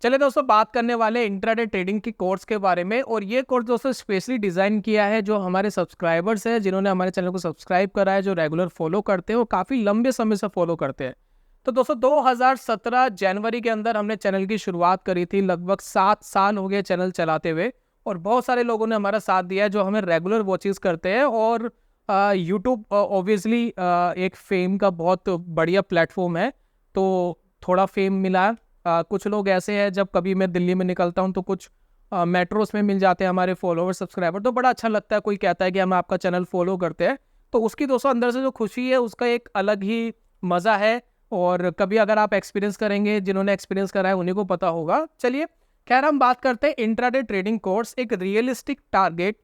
चलिए दोस्तों, बात करने वाले इंट्राडे ट्रेडिंग की कोर्स के बारे में। और ये कोर्स दोस्तों स्पेशली डिज़ाइन किया है जो हमारे सब्सक्राइबर्स हैं, जिन्होंने हमारे चैनल को सब्सक्राइब करा है, जो रेगुलर फॉलो करते हैं और काफ़ी लंबे समय से फॉलो करते हैं। तो दोस्तों 2017 जनवरी के अंदर हमने चैनल की शुरुआत करी थी। लगभग 7 साल हो गए चैनल चलाते हुए और बहुत सारे लोगों ने हमारा साथ दिया है जो हमें रेगुलर वॉचेस करते हैं। और यूट्यूब ऑब्वियसली एक फेम का बहुत बढ़िया प्लेटफॉर्म है, तो थोड़ा फेम मिला। कुछ लोग ऐसे हैं, जब कभी मैं दिल्ली में निकलता हूं तो कुछ मेट्रोस में मिल जाते हैं हमारे फॉलोअर सब्सक्राइबर, तो बड़ा अच्छा लगता है। कोई कहता है कि हम आपका चैनल फॉलो करते हैं, तो उसकी दोस्तों अंदर से जो खुशी है उसका एक अलग ही मज़ा है। और कभी अगर आप एक्सपीरियंस करेंगे, जिन्होंने एक्सपीरियंस करा है उन्हीं को पता होगा। चलिए खैर, हम बात करते हैं इंट्राडे ट्रेडिंग कोर्स एक रियलिस्टिक टारगेट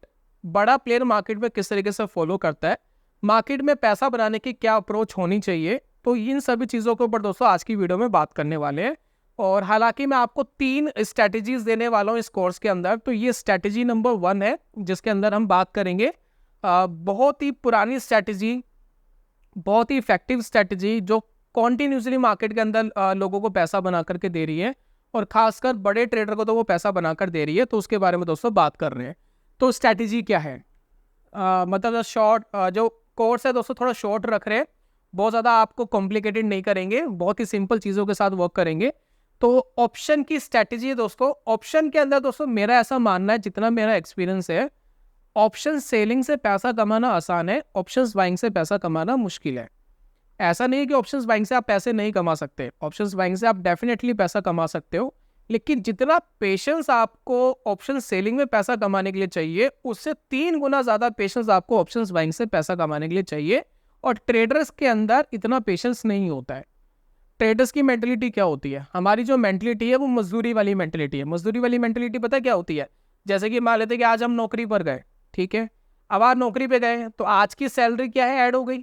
बड़ा प्लेयर मार्केट में किस तरीके से फॉलो करता है, मार्केट में पैसा बनाने की क्या अप्रोच होनी चाहिए। तो इन सभी चीज़ों के ऊपर दोस्तों आज की वीडियो में बात करने वाले हैं। और हालांकि मैं आपको 3 स्ट्रैटेजीज देने वाला हूं इस कोर्स के अंदर। तो ये स्ट्रैटेजी नंबर 1 है जिसके अंदर हम बात करेंगे बहुत ही पुरानी स्ट्रैटेजी, बहुत ही इफेक्टिव स्ट्रैटेजी जो कॉन्टिन्यूसली मार्केट के अंदर लोगों को पैसा बना करके दे रही है, और खासकर बड़े ट्रेडर को तो वो पैसा बनाकर दे रही है। तो उसके बारे में दोस्तों बात कर रहे हैं। तो स्ट्रैटेजी क्या है, मतलब शॉर्ट जो कोर्स है दोस्तों थोड़ा शॉर्ट रख रहे हैं, बहुत ज़्यादा आपको कॉम्प्लिकेटेड नहीं करेंगे, बहुत ही सिंपल चीज़ों के साथ वर्क करेंगे। तो ऑप्शन की स्ट्रैटेजी है दोस्तों। ऑप्शन के अंदर दोस्तों मेरा ऐसा मानना है, जितना मेरा एक्सपीरियंस है, ऑप्शन सेलिंग से पैसा कमाना आसान है, ऑप्शंस बाइंग से पैसा कमाना मुश्किल है। ऐसा नहीं है कि ऑप्शंस बाइंग से आप पैसे नहीं कमा सकते, ऑप्शंस बाइंग से आप डेफिनेटली पैसा कमा सकते हो। लेकिन जितना पेशेंस आपको ऑप्शन सेलिंग में पैसा कमाने के लिए चाहिए, उससे 3 गुना ज़्यादा पेशेंस आपको ऑप्शंस बाइंग से पैसा कमाने के लिए चाहिए। और ट्रेडर्स के अंदर इतना पेशेंस नहीं होता है। ट्रेडर्स की मेंटलिटी क्या होती है, हमारी जो मेंटलिटी है वो मजदूरी वाली मेंटलिटी है। मजदूरी वाली मेंटलिटी पता है क्या होती है? जैसे कि मान लेते हैं कि आज हम नौकरी पर गए, ठीक है। अब आज नौकरी पे गए तो आज की सैलरी क्या है, ऐड हो गई,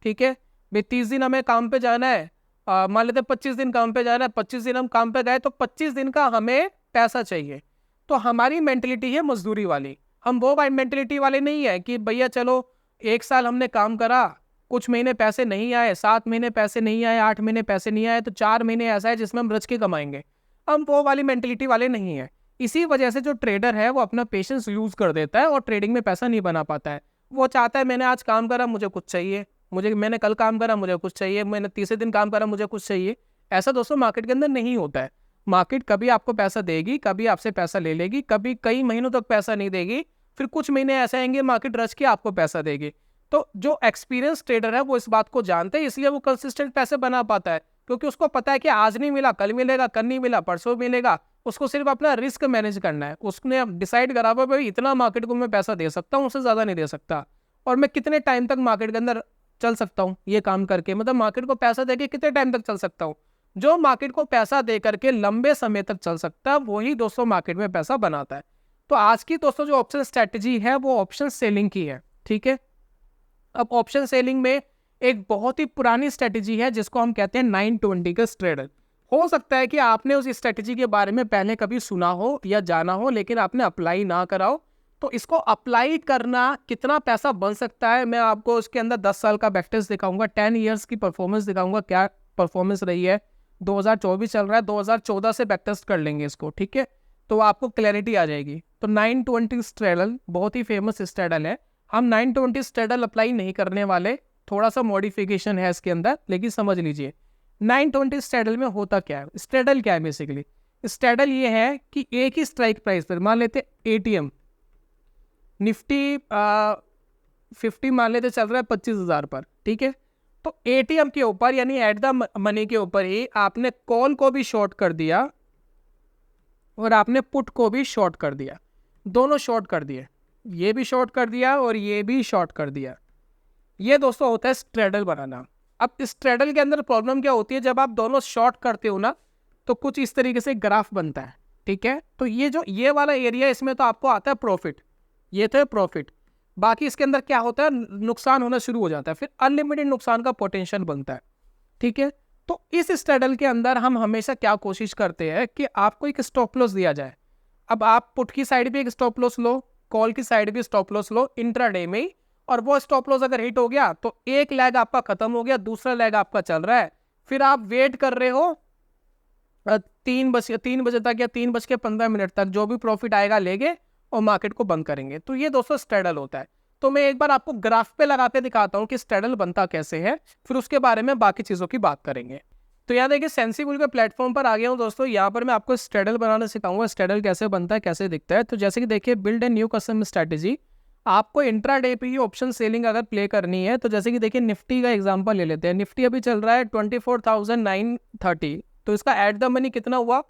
ठीक है भाई। 30 दिन हमें काम पे जाना है, मान लेते 25 दिन काम पे जाना है, 25 दिन हम काम पे गए तो 25 दिन का हमें पैसा चाहिए। तो हमारी मेंटलिटी है मजदूरी वाली। हम वो मेंटलिटी वाले नहीं है कि भैया चलो 1 साल हमने काम करा, कुछ महीने पैसे नहीं आए, 7 महीने पैसे नहीं आए, 8 महीने पैसे नहीं आए, तो 4 महीने ऐसा है जिसमें हम रच के कमाएंगे। हम वो वाली मेंटलिटी वाले नहीं है। इसी वजह से जो ट्रेडर है वो अपना पेशेंस यूज कर देता है और ट्रेडिंग में पैसा नहीं बना पाता है। वो चाहता है मैंने आज काम करा, मुझे कुछ चाहिए, मैंने कल काम करा, मुझे कुछ चाहिए, मैंने तीसरे दिन काम करा, मुझे कुछ चाहिए। ऐसा दोस्तों मार्केट के अंदर नहीं होता है। मार्केट कभी आपको पैसा देगी, कभी आपसे पैसा ले लेगी, कभी कई महीनों तक पैसा नहीं देगी, फिर कुछ महीने ऐसे आएंगे मार्केट रच के आपको पैसा देगी। तो जो एक्सपीरियंस ट्रेडर है वो इस बात को जानते हैं, इसलिए वो कंसिस्टेंट पैसे बना पाता है, क्योंकि उसको पता है कि आज नहीं मिला कल मिलेगा, कल नहीं मिला परसों मिलेगा। उसको सिर्फ अपना रिस्क मैनेज करना है। उसने डिसाइड करा हुआ भाई इतना मार्केट को मैं पैसा दे सकता हूँ, उससे ज़्यादा नहीं दे सकता, और मैं कितने टाइम तक मार्केट के अंदर चल सकता हूँ ये काम करके, मतलब मार्केट को पैसा देके कितने टाइम तक चल सकता हूँ। जो मार्केट को पैसा दे करके लंबे समय तक चल सकता है वही दोस्तों मार्केट में पैसा बनाता है। तो आज की दोस्तों जो ऑप्शन स्ट्रैटेजी है वो ऑप्शन सेलिंग की है, ठीक है। अब ऑप्शन सेलिंग में एक बहुत ही पुरानी स्ट्रेटेजी है जिसको हम कहते हैं 920 का स्ट्रेडल। हो सकता है कि आपने उस स्ट्रेटेजी के बारे में पहले कभी सुना हो या जाना हो, लेकिन आपने अप्लाई ना करा हो। तो इसको अप्लाई करना, कितना पैसा बन सकता है, मैं आपको उसके अंदर 10 साल का बैकटेस्ट दिखाऊंगा, 10 ईयर्स की परफॉर्मेंस दिखाऊंगा, क्या परफॉर्मेंस रही है। 2024 चल रहा है, 2014 से बैकटेस्ट कर लेंगे इसको, ठीक है। तो आपको क्लैरिटी आ जाएगी। तो 920 स्ट्रेडल बहुत ही फेमस स्ट्रेडल है। हम 920 स्ट्रेडल अप्लाई नहीं करने वाले, थोड़ा सा मॉडिफिकेशन है इसके अंदर, लेकिन समझ लीजिए 920 स्ट्रेडल में होता क्या है। स्ट्रेडल क्या है बेसिकली? स्ट्रेडल ये है कि एक ही स्ट्राइक प्राइस पर, मान लेते एटीएम निफ्टी 50 मान लेते चल रहा है 25,000 पर, ठीक है। तो एटीएम के ऊपर यानी एट द मनी के ऊपर ही आपने कॉल को भी शॉर्ट कर दिया और आपने पुट को भी शॉर्ट कर दिया, दोनों शॉर्ट कर दिए, ये भी शॉर्ट कर दिया और ये भी शॉर्ट कर दिया। ये दोस्तों होता है स्ट्रेडल बनाना। अब इस स्ट्रेडल के अंदर प्रॉब्लम क्या होती है, जब आप दोनों शॉर्ट करते हो ना तो कुछ इस तरीके से ग्राफ बनता है, ठीक है। तो ये जो ये वाला एरिया, इसमें तो आपको आता है प्रॉफिट, ये तो है प्रॉफिट। बाकी इसके अंदर क्या होता है, नुकसान होना शुरू हो जाता है, फिर अनलिमिटेड नुकसान का पोटेंशियल बनता है, ठीक है। तो इस स्ट्रेडल के अंदर हम हमेशा क्या कोशिश करते हैं कि आपको एक स्टॉप लॉस दिया जाए। अब आप पुट की साइड भी एक स्टॉप लॉस लो, कॉल की साइड भी स्टॉप लॉस लो इंट्राडे में ही, और वो स्टॉप लॉस अगर हिट हो गया तो एक लेग आपका खत्म हो गया, दूसरा लेग आपका चल रहा है, फिर आप वेट कर रहे हो 3 बजे तक या 3:15 तक जो भी प्रॉफिट आएगा लेंगे और मार्केट को बंद करेंगे। तो ये दोस्तों स्ट्रेडल होता है। तो मैं एक बार आपको ग्राफ पे लगा के दिखाता हूँ कि स्ट्रेडल बनता कैसे है, फिर उसके बारे में बाकी चीज़ों की बात करेंगे। तो यहाँ देखिए सेंसिबल के प्लेटफॉर्म पर आ गया हूँ दोस्तों। यहाँ पर मैं आपको स्ट्रेडल बनाना सिखाऊंगा, स्ट्रेडल कैसे बनता है, कैसे दिखता है। तो जैसे कि देखिए, build a new custom strategy. आपको इंट्राडे पे ही ऑप्शन सेलिंग अगर प्ले करनी है, तो जैसे कि देखिए निफ्टी का एग्जांपल ले लेते हैं। निफ्टी अभी चल रहा है 24,930। तो इसका एट द मनी कितना हुआ?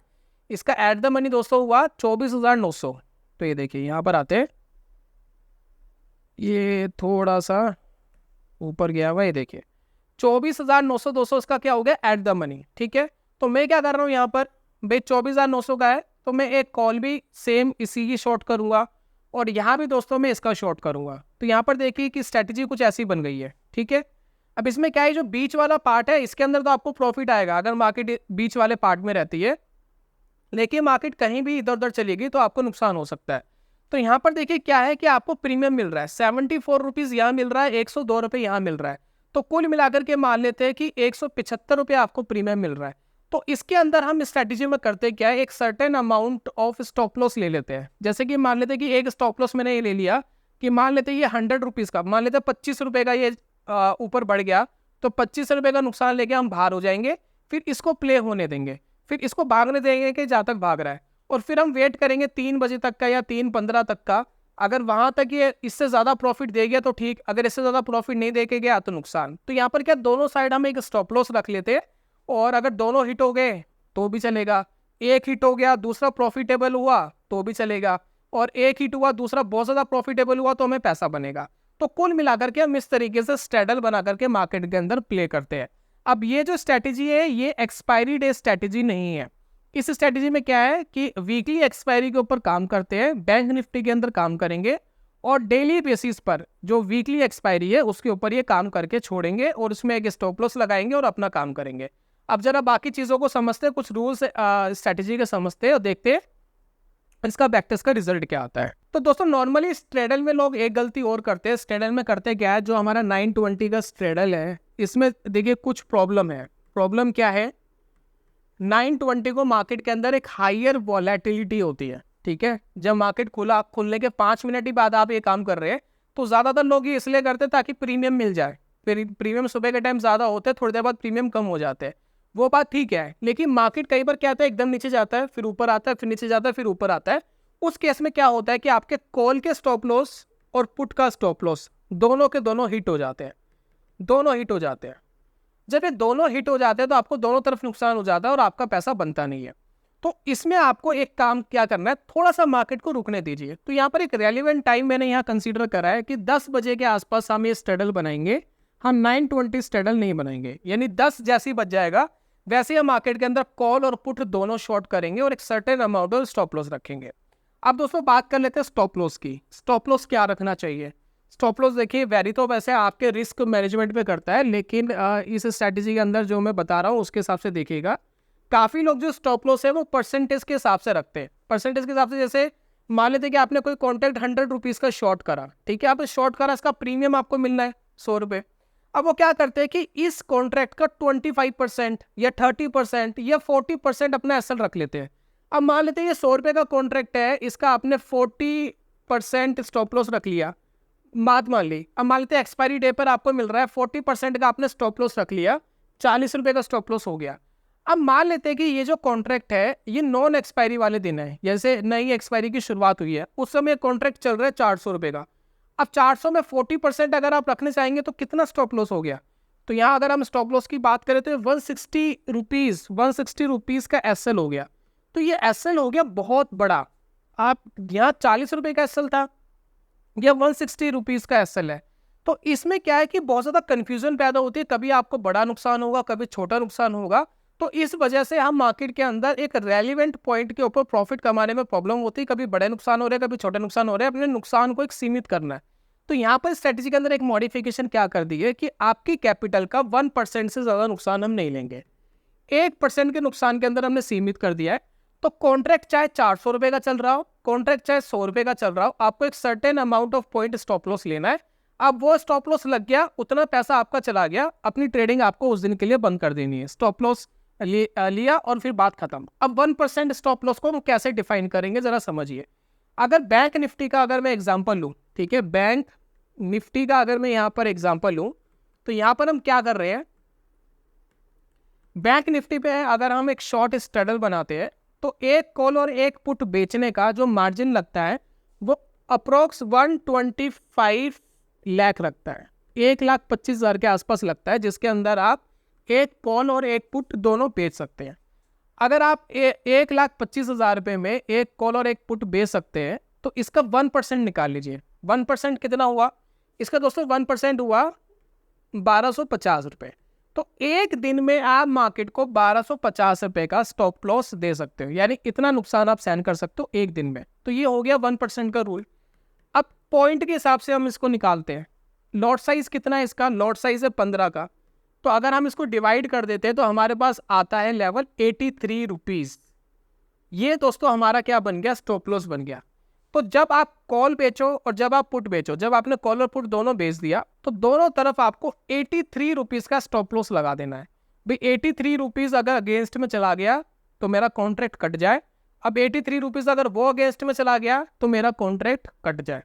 इसका एट द मनी दोस्तों हुआ 24,900। तो ये देखिए यहाँ पर आते हैं, ये थोड़ा सा ऊपर गया हुआ, ये देखिए 24,900 200 इसका क्या हो गया एट द मनी। ठीक है, तो मैं क्या कर रहा हूँ यहाँ पर, भाई 24,900 का है तो मैं एक कॉल भी सेम इसी की शॉर्ट करूंगा और यहाँ भी दोस्तों मैं इसका शॉर्ट करूंगा। तो यहाँ पर देखिए कि स्ट्रैटेजी कुछ ऐसी बन गई है। ठीक है, अब इसमें क्या है, जो बीच वाला पार्ट है इसके अंदर तो आपको प्रॉफिट आएगा अगर मार्केट बीच वाले पार्ट में रहती है, लेकिन मार्केट कहीं भी इधर उधर चलेगी तो आपको नुकसान हो सकता है। तो यहाँ पर देखिए क्या है कि आपको प्रीमियम मिल रहा है, 74 रुपीज़ यहाँ मिल रहा है, 102 रुपये यहाँ मिल रहा है। तो कुल मिलाकर के मान लेते हैं कि 175 रुपये आपको प्रीमियम मिल रहा है। तो इसके अंदर हम स्ट्रैटेजी में करते क्या है, एक certain amount of stop loss ले लेते हैं। जैसे कि मान लेते हैं कि एक स्टॉप लॉस मैंने ये ले लिया कि मान लेते हैं ये 100 रुपीज़ का, मान लेते हैं 25 रुपये का ये ऊपर बढ़ गया, तो 25 रुपये का नुकसान लेके हम बाहर हो जाएंगे। फिर इसको प्ले होने देंगे, फिर इसको भागने देंगे कि जहाँ तक भाग रहा है, और फिर हम वेट करेंगे 3 बजे तक का या 3:15 तक का। अगर वहां तक ये इससे ज़्यादा प्रॉफिट दे गया तो ठीक, अगर इससे ज़्यादा प्रॉफिट नहीं दे के गया तो नुकसान। तो यहाँ पर क्या दोनों साइड हम एक स्टॉप लॉस रख लेते हैं, और अगर दोनों हिट हो गए तो भी चलेगा, एक हिट हो गया दूसरा प्रॉफिटेबल हुआ तो भी चलेगा, और एक हिट हुआ दूसरा बहुत ज़्यादा प्रॉफिटेबल हुआ तो हमें पैसा बनेगा। तो कुल मिलाकर के हम इस तरीके से स्ट्रैडल बना करके मार्केट के अंदर प्ले करते हैं। अब ये जो स्ट्रैटेजी है ये एक्सपायरी डे स्ट्रैटेजी नहीं है। इस स्ट्रैटेजी में क्या है कि वीकली एक्सपायरी के ऊपर काम करते हैं, बैंक निफ्टी के अंदर काम करेंगे और डेली बेसिस पर जो वीकली एक्सपायरी है उसके ऊपर ये काम करके छोड़ेंगे और उसमें एक स्टॉप लॉस लगाएंगे और अपना काम करेंगे। अब जरा बाकी चीज़ों को समझते हैं, कुछ रूल्स स्ट्रैटेजी के समझते हैं और देखते हैं इसका बैकटेस्ट का रिजल्ट क्या आता है। तो दोस्तों नॉर्मली स्ट्रेडल में लोग एक गलती और करते हैं। स्ट्रेडल में करते क्या है, जो हमारा 920 का स्ट्रेडल है इसमें देखिए कुछ प्रॉब्लम है। प्रॉब्लम क्या है, 920 को मार्केट के अंदर एक हायर वॉलेटिलिटी होती है। ठीक है, जब मार्केट खुलने के 5 मिनट ही बाद आप ये काम कर रहे हैं, तो ज़्यादातर लोग ये इसलिए करते हैं ताकि प्रीमियम मिल जाए। फिर प्रीमियम सुबह के टाइम ज़्यादा होते हैं, थोड़ी देर बाद प्रीमियम कम हो जाते हैं, वो बात ठीक है। लेकिन मार्केट कई बार क्या आता है, एकदम नीचे जाता है फिर ऊपर आता है, फिर नीचे जाता है फिर ऊपर आता है। उस केस में क्या होता है कि आपके कॉल के स्टॉप लॉस और पुट का स्टॉप लॉस दोनों के दोनों हिट हो जाते हैं, दोनों हिट हो जाते हैं। जब ये दोनों हिट हो जाते हैं तो आपको दोनों तरफ नुकसान हो जाता है और आपका पैसा बनता नहीं है। तो इसमें आपको एक काम क्या करना है, थोड़ा सा मार्केट को रुकने दीजिए। तो यहाँ पर एक रेलिवेंट टाइम मैंने यहाँ कंसीडर करा है कि 10 बजे के आसपास हम ये स्ट्रेडल बनाएंगे, हम 920 स्ट्रेडल नहीं बनाएंगे। यानी 10 जैसे ही बच जाएगा वैसे हम मार्केट के अंदर कॉल और पुट दोनों शॉर्ट करेंगे और एक certain amount of stop loss रखेंगे। अब दोस्तों बात कर लेते हैं स्टॉप लॉस की। स्टॉप लॉस क्या रखना चाहिए? स्टॉप लॉस देखिए वेरी तो वैसे आपके रिस्क मैनेजमेंट पे करता है, लेकिन इस स्ट्रैटेजी के अंदर जो मैं बता रहा हूँ उसके हिसाब से देखिएगा। काफ़ी लोग जो स्टॉप लॉस है वो परसेंटेज के हिसाब से रखते हैं। परसेंटेज के हिसाब से जैसे मान लेते हैं कि आपने कोई कॉन्ट्रैक्ट 100 रुपीज़ का शॉर्ट करा, ठीक है, आपने शॉर्ट करा, इसका प्रीमियम आपको मिलना है 100 रुपये। अब वो क्या करते हैं कि इस कॉन्ट्रैक्ट का 25% या 30% या 40% अपना एसएल रख लेते हैं। अब मान लेते हैं ये 100 रुपये का कॉन्ट्रैक्ट है, इसका आपने 40% स्टॉप लॉस रख लिया, बात मान ली। अब मान लेते हैं एक्सपायरी डे पर आपको मिल रहा है 40% का आपने स्टॉप लॉस रख लिया, 40 रुपये का स्टॉप लॉस हो गया। अब मान लेते हैं कि ये जो कॉन्ट्रैक्ट है ये नॉन एक्सपायरी वाले दिन है, जैसे नई एक्सपायरी की शुरुआत हुई है, उस समय कॉन्ट्रैक्ट चल रहा है 400 रुपये का। अब 400 में 40% अगर आप रखने चाहेंगे तो कितना स्टॉप लॉस हो गया? तो यहाँ अगर हम स्टॉप लॉस की बात करें तो 160 रुपीज़ का एसएल हो गया। तो ये एसएल हो गया बहुत बड़ा। आप यहाँ 40 रुपये का एसएल था, यह 160 रुपीज़ का एसएल है। तो इसमें क्या है कि बहुत ज़्यादा कन्फ्यूजन पैदा होती है, कभी आपको बड़ा नुकसान होगा कभी छोटा नुकसान होगा। तो इस वजह से हम मार्केट के अंदर एक रेलिवेंट पॉइंट के ऊपर प्रॉफिट कमाने में प्रॉब्लम होती है, कभी बड़े नुकसान हो रहे हैं कभी छोटे नुकसान हो रहे हैं, अपने नुकसान को एक सीमित करना है। तो यहाँ पर स्ट्रेटेजी के अंदर एक मॉडिफिकेशन क्या कर दी है कि आपकी कैपिटल का 1% से ज़्यादा नुकसान हम नहीं लेंगे, 1% के नुकसान के अंदर हमने सीमित कर दिया है। तो कॉन्ट्रैक्ट चाहे 400 रुपये का चल रहा हो, कॉन्ट्रैक्ट चाहे 100 रुपये का चल रहा हो, आपको एक certain amount of point stop loss लेना है। अब वो स्टॉप लॉस लग गया, उतना पैसा आपका चला गया, अपनी ट्रेडिंग आपको उस दिन के लिए बंद कर देनी है। स्टॉप लॉस लिया और फिर बात खत्म। अब 1% स्टॉप लॉस को हम कैसे डिफाइन करेंगे जरा समझिए। अगर बैंक निफ्टी का अगर मैं एग्जांपल लूँ, ठीक है, बैंक निफ्टी का अगर मैं यहाँ पर एग्जांपल लूँ, तो यहाँ पर हम क्या कर रहे हैं, बैंक निफ्टी पे अगर हम एक शॉर्ट स्ट्रैडल बनाते हैं तो एक कॉल और एक पुट बेचने का जो मार्जिन लगता है वो अप्रोक्स 125 लाख लगता है, 1,25,000 के आसपास लगता है, जिसके अंदर आप एक कॉल और एक पुट दोनों बेच सकते हैं। अगर आप 1,25,000 रुपये में एक कॉल और एक पुट बेच सकते हैं तो इसका 1% निकाल लीजिए। 1% कितना हुआ इसका दोस्तों? 1% हुआ 1,250 रुपये। तो एक दिन में आप मार्केट को 1,250 रुपये का स्टॉप लॉस दे सकते हो, यानी इतना नुकसान आप सहन कर सकते हो एक दिन में। तो ये हो गया 1% का रूल। अब पॉइंट के हिसाब से हम इसको निकालते हैं। लॉट साइज कितना है इसका? लॉट साइज है 15 का। तो अगर हम इसको डिवाइड कर देते हैं तो हमारे पास आता है लेवल 83 रुपीज़। ये दोस्तों हमारा क्या बन गया? स्टॉप लॉस बन गया। तो जब आप कॉल बेचो और जब आप पुट बेचो, जब आपने कॉल और पुट दोनों बेच दिया तो दोनों तरफ आपको 83 रुपीज़ का स्टॉप लॉस लगा देना है। भाई 83 रुपीज़ अगर अगेंस्ट में चला गया तो मेरा कॉन्ट्रैक्ट कट जाए। अब 83 रुपीज़ अगर वो अगेंस्ट में चला गया तो मेरा कॉन्ट्रैक्ट कट जाए।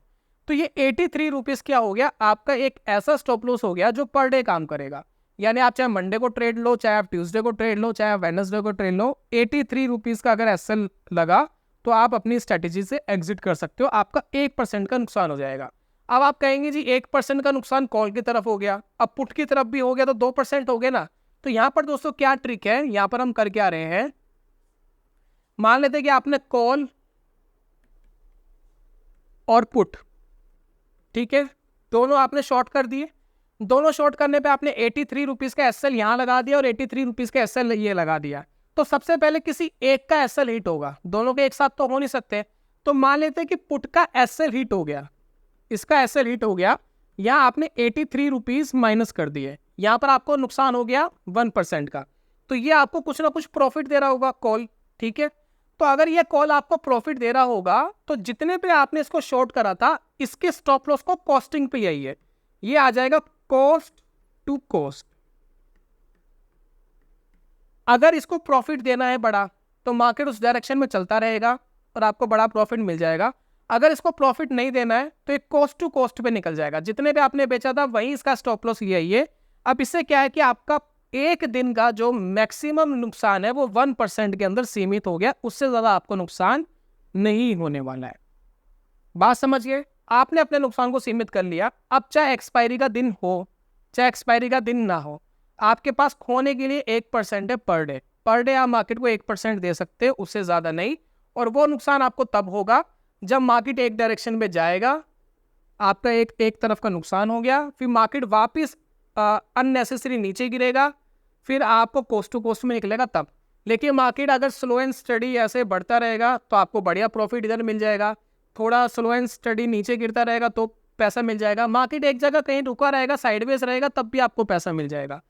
तो ये 83 रुपीज़ क्या हो गया? आपका एक ऐसा स्टॉप लॉस हो गया जो पर डे काम करेगा। यानी आप चाहे मंडे को ट्रेड लो, चाहे आप ट्यूसडे को ट्रेड लो, चाहे आप वेडनेसडे को ट्रेड लो, 83 रुपीज़ का अगर एसएल लगा तो आप अपनी स्ट्रैटेजी से एग्जिट कर सकते हो। आपका 1% का नुकसान हो जाएगा। अब आप कहेंगे जी 1% का नुकसान कॉल की तरफ हो गया, अब पुट की तरफ भी हो गया तो 2% हो गया ना। तो यहाँ पर दोस्तों क्या ट्रिक है, यहाँ पर हम कर क्या रहे हैं, मान लेते हैं कि आपने कॉल और पुट, ठीक है, दोनों आपने शॉर्ट कर दिए। दोनों शॉर्ट करने पे आपने 83 रुपीज़ का एसएल यहाँ लगा दिया और 83 रुपीज़ का एसएल ये लगा दिया। तो सबसे पहले किसी एक का एसएल हिट होगा, दोनों के एक साथ तो हो नहीं सकते। तो मान लेते हैं कि पुट का एसएल हिट हो गया, इसका एसएल हिट हो गया, यहाँ आपने 83 रुपीज़ माइनस कर दिए, यहाँ पर आपको नुकसान हो गया 1% का। तो ये आपको कुछ ना कुछ प्रॉफिट दे रहा होगा कॉल, ठीक है। तो अगर ये कॉल आपको प्रॉफिट दे रहा होगा तो जितने पे आपने इसको शॉर्ट करा था इसके स्टॉप लॉस को कॉस्टिंग पे यही है, ये आ जाएगा कॉस्ट टू कॉस्ट। अगर इसको प्रॉफिट देना है बड़ा तो मार्केट उस डायरेक्शन में चलता रहेगा और आपको बड़ा प्रॉफिट मिल जाएगा। अगर इसको प्रॉफिट नहीं देना है तो एक कॉस्ट टू कॉस्ट पे निकल जाएगा, जितने पे आपने बेचा था वही इसका स्टॉप लॉस यही है। अब इससे क्या है कि आपका एक दिन का जो मैक्सिमम नुकसान है वो 1% के अंदर सीमित हो गया, उससे ज्यादा आपको नुकसान नहीं होने वाला है। बात समझिए, आपने अपने नुकसान को सीमित कर लिया। अब चाहे एक्सपायरी का दिन हो चाहे एक्सपायरी का दिन ना हो, आपके पास खोने के लिए 1% है पर डे। पर डे आप मार्केट को 1% दे सकते हो, उससे ज़्यादा नहीं। और वो नुकसान आपको तब होगा जब मार्केट एक डायरेक्शन में जाएगा, आपका एक तरफ का नुकसान हो गया, फिर मार्केट वापस अननेसेसरी नीचे गिरेगा, फिर आपको कोस्ट टू कोस्ट में निकलेगा तब। लेकिन मार्केट अगर स्लो एंड स्टडी ऐसे बढ़ता रहेगा तो आपको बढ़िया प्रॉफिट इधर मिल जाएगा, थोड़ा स्लो एंड स्टडी नीचे गिरता रहेगा तो पैसा मिल जाएगा। मार्केट एक जगह कहीं रुका रहेगा, साइडवेज रहेगा, तब भी आपको पैसा मिल जाएगा।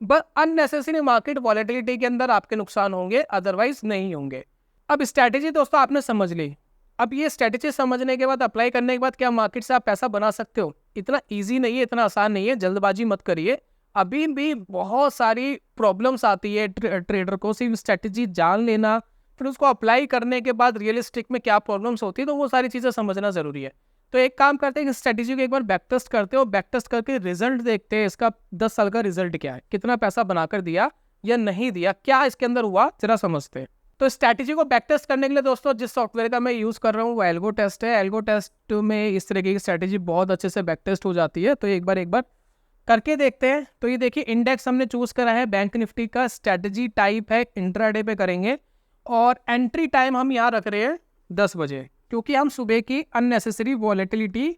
बस अननेसेसरी मार्केट वॉलेटिलिटी के अंदर आपके नुकसान होंगे, अदरवाइज नहीं होंगे। अब स्ट्रैटेजी दोस्तों आपने समझ ली। अब ये स्ट्रैटेजी समझने के बाद, अप्लाई करने के बाद क्या मार्केट से आप पैसा बना सकते हो? इतना ईजी नहीं है, इतना आसान नहीं है, जल्दबाजी मत करिए। अभी भी बहुत सारी प्रॉब्लम्स आती है ट्रेडर को। सिर्फ स्ट्रैटेजी जान लेना, फिर उसको अप्लाई करने के बाद रियलिस्टिक में क्या प्रॉब्लम्स होती है, तो वो सारी चीज़ें समझना ज़रूरी है। तो एक काम करते हैं कि स्ट्रैटेजी को एक बार बैक टेस्ट करते हो, बैक टेस्ट करके रिजल्ट देखते हैं, इसका 10 साल का रिजल्ट क्या है, कितना पैसा बनाकर दिया या नहीं दिया, क्या इसके अंदर हुआ, जरा समझते हैं। तो स्ट्रैटेजी को बैक टेस्ट करने के लिए दोस्तों जिस सॉफ्टवेयर का मैं यूज़ कर रहा हूँ वो एल्गो टेस्ट है। एल्गो टेस्ट में इस तरीके की स्ट्रैटेजी बहुत अच्छे से बैक टेस्ट हो जाती है। तो एक बार करके देखते हैं। तो ये देखिए इंडेक्स हमने चूज़ करा है बैंक निफ्टी का, स्ट्रैटेजी टाइप है इंट्राडे पे करेंगे, और एंट्री टाइम हम यहाँ रख रहे हैं 10 बजे, क्योंकि हम सुबह की अननेसेसरी वॉलेटिलिटी